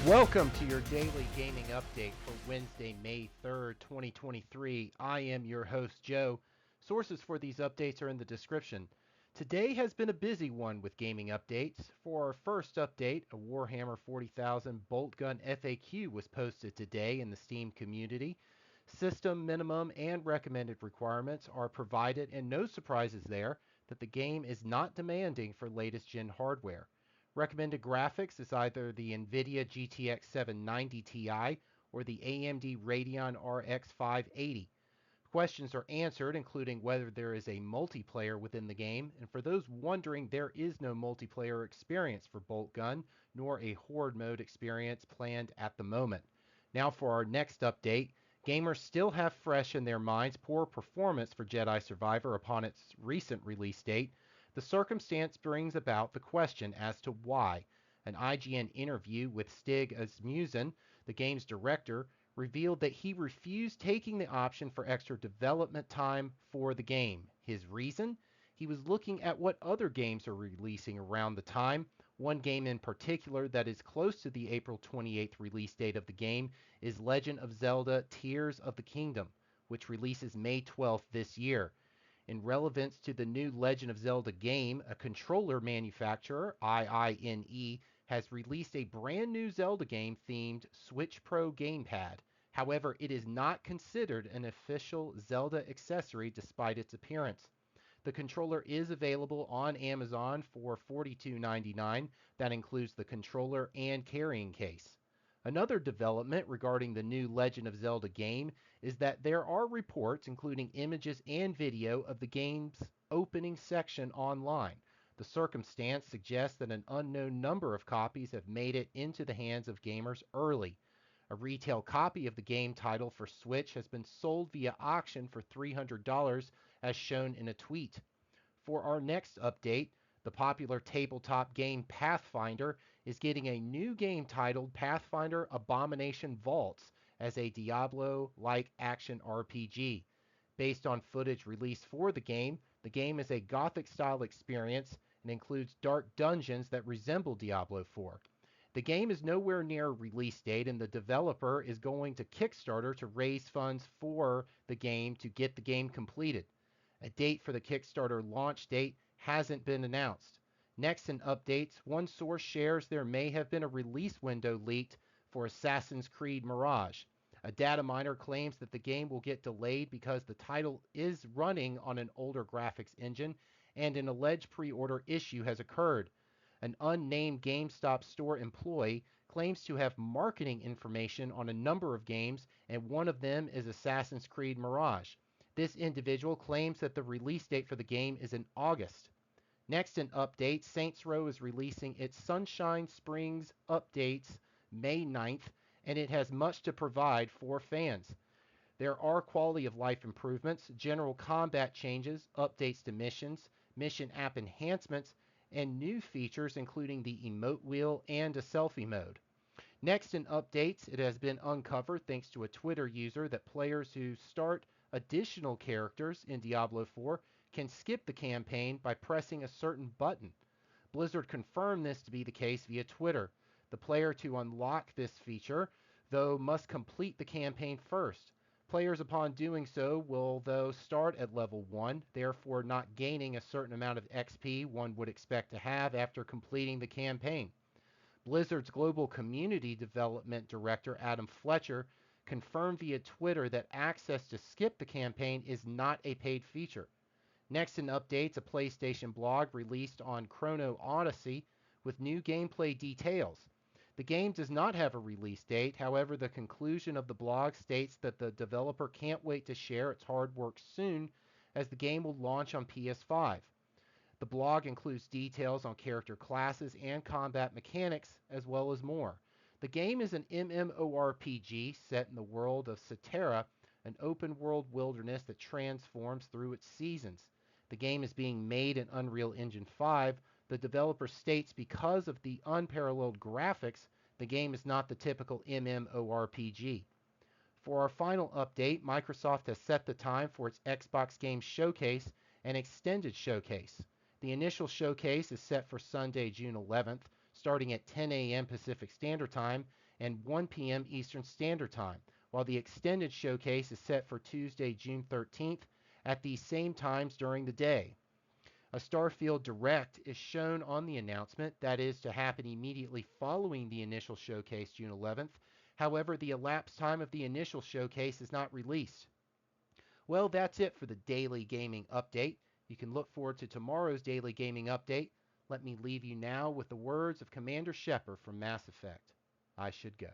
Welcome to your daily gaming update for Wednesday, May 3rd, 2023. I am your host, Joe. Sources for these updates are in the description. Today has been a busy one with gaming updates. For our first update, a Warhammer 40,000 bolt gun FAQ was posted today in the Steam community. System minimum and recommended requirements are provided, and no surprises there that the game is not demanding for latest gen hardware. Recommended graphics is either the NVIDIA GTX 790 Ti or the AMD Radeon RX 580. Questions are answered, including whether there is a multiplayer within the game, and for those wondering, there is no multiplayer experience for Bolt Gun, nor a Horde mode experience planned at the moment. Now for our next update. Gamers still have fresh in their minds poor performance for Jedi Survivor upon its recent release date. The circumstance brings about the question as to why. An IGN interview with Stig Asmussen, the game's director, revealed that he refused taking the option for extra development time for the game. His reason? He was looking at what other games are releasing around the time. One game in particular that is close to the April 28th release date of the game is Legend of Zelda Tears of the Kingdom, which releases May 12th this year. In relevance to the new Legend of Zelda game, a controller manufacturer, IINE, has released a brand new Zelda game themed Switch Pro Gamepad. However, it is not considered an official Zelda accessory despite its appearance. The controller is available on Amazon for $42.99. That includes the controller and carrying case. Another development regarding the new Legend of Zelda game is that there are reports, including images and video, of the game's opening section online. The circumstance suggests that an unknown number of copies have made it into the hands of gamers early. A retail copy of the game title for Switch has been sold via auction for $300, as shown in a tweet. For our next update, the popular tabletop game Pathfinder is getting a new game titled Pathfinder Abomination Vaults as a Diablo-like action RPG. Based on footage released for the game is a Gothic-style experience and includes dark dungeons that resemble Diablo 4. The game is nowhere near a release date, and the developer is going to Kickstarter to raise funds for the game to get the game completed. A date for the Kickstarter launch date hasn't been announced. Next in updates, one source shares there may have been a release window leaked for Assassin's Creed Mirage. A data miner claims that the game will get delayed because the title is running on an older graphics engine and an alleged pre-order issue has occurred. An unnamed GameStop store employee claims to have marketing information on a number of games, and one of them is Assassin's Creed Mirage. This individual claims that the release date for the game is in August. Next in updates, Saints Row is releasing its Sunshine Springs updates May 9th, and it has much to provide for fans. There are quality of life improvements, general combat changes, updates to missions, mission app enhancements, and new features including the emote wheel and a selfie mode. Next in updates, it has been uncovered thanks to a Twitter user that players who start additional characters in Diablo 4 can skip the campaign by pressing a certain button. Blizzard confirmed this to be the case via Twitter. The player to unlock this feature, though, must complete the campaign first. Players upon doing so will, though, start at level 1, therefore not gaining a certain amount of XP one would expect to have after completing the campaign. Blizzard's Global Community Development Director Adam Fletcher confirmed via Twitter that access to skip the campaign is not a paid feature. Next in updates, a PlayStation blog released on Chrono Odyssey with new gameplay details. The game does not have a release date, however, the conclusion of the blog states that the developer can't wait to share its hard work soon, as the game will launch on PS5. The blog includes details on character classes and combat mechanics, as well as more. The game is an MMORPG set in the world of Cetera, an open-world wilderness that transforms through its seasons. The game is being made in Unreal Engine 5. The developer states because of the unparalleled graphics, the game is not the typical MMORPG. For our final update, Microsoft has set the time for its Xbox Game Showcase and Extended Showcase. The initial showcase is set for Sunday, June 11th, starting at 10 a.m. Pacific Standard Time, and 1 p.m. Eastern Standard Time, while the extended showcase is set for Tuesday, June 13th at these same times during the day. A Starfield Direct is shown on the announcement, that is to happen immediately following the initial showcase June 11th. However, the elapsed time of the initial showcase is not released. Well, that's it for the Daily Gaming Update. You can look forward to tomorrow's Daily Gaming Update. Let me leave you now with the words of Commander Shepard from Mass Effect. I should go.